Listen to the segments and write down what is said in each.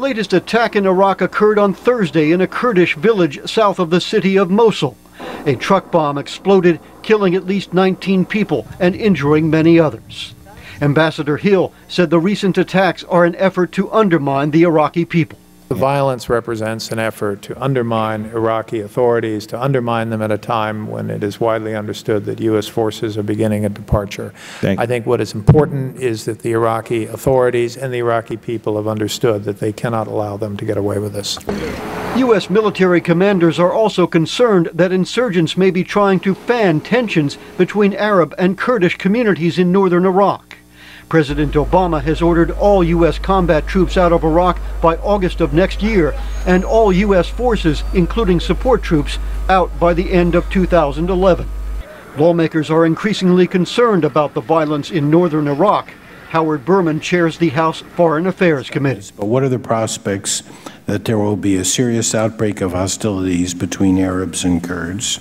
latest attack in Iraq occurred on Thursday in a Kurdish village south of the city of Mosul. A truck bomb exploded, killing at least 19 people and injuring many others. Ambassador Hill said the recent attacks are an effort to undermine the Iraqi people. The violence represents an effort to undermine Iraqi authorities, to undermine them at a time when it is widely understood that U.S. forces are beginning a departure. I think what is important is that the Iraqi authorities and the Iraqi people have understood that they cannot allow them to get away with this. U.S. military commanders are also concerned that insurgents may be trying to fan tensions between Arab and Kurdish communities in northern Iraq. President Obama has ordered all U.S. combat troops out of Iraq by August of next year, and all U.S. forces, including support troops, out by the end of 2011. Lawmakers are increasingly concerned about the violence in northern Iraq. Howard Berman chairs the House Foreign Affairs Committee. But what are the prospects that there will be a serious outbreak of hostilities between Arabs and Kurds?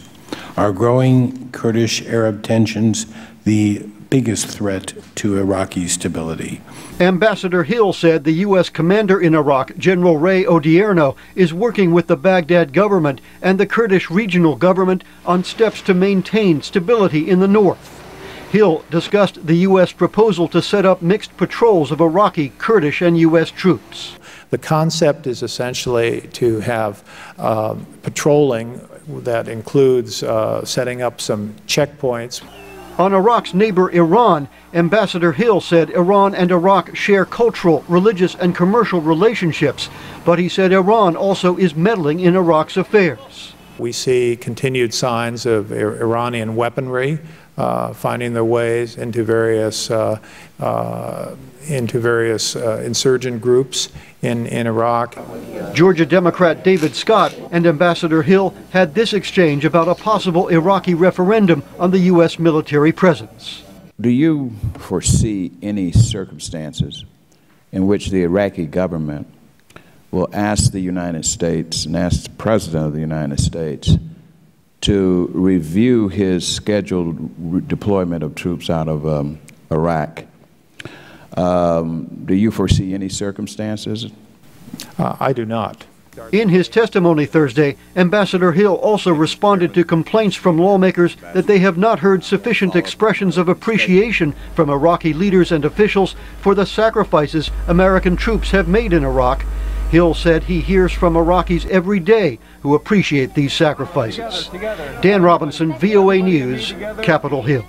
Are growing Kurdish-Arab tensions the biggest threat to Iraqi stability? Ambassador Hill said the U.S. commander in Iraq, General Ray Odierno, is working with the Baghdad government and the Kurdish regional government on steps to maintain stability in the north. Hill discussed the U.S. proposal to set up mixed patrols of Iraqi, Kurdish, and U.S. troops. The concept is essentially to have patrolling that includes setting up some checkpoints. On Iraq's neighbor Iran, Ambassador Hill said Iran and Iraq share cultural, religious, and commercial relationships, but he said Iran also is meddling in Iraq's affairs. We see continued signs of Iranian weaponry finding their ways into various insurgent groups in Iraq. Georgia Democrat David Scott and Ambassador Hill had this exchange about a possible Iraqi referendum on the U.S. military presence. Do you foresee any circumstances in which the Iraqi government will ask the United States and ask the President of the United States to review his scheduled deployment of troops out of Iraq? Do you foresee any circumstances? I do not. In his testimony Thursday, Ambassador Hill also responded to complaints from lawmakers that they have not heard sufficient expressions of appreciation from Iraqi leaders and officials for the sacrifices American troops have made in Iraq. Hill said he hears from Iraqis every day who appreciate these sacrifices. Dan Robinson, VOA News, Capitol Hill.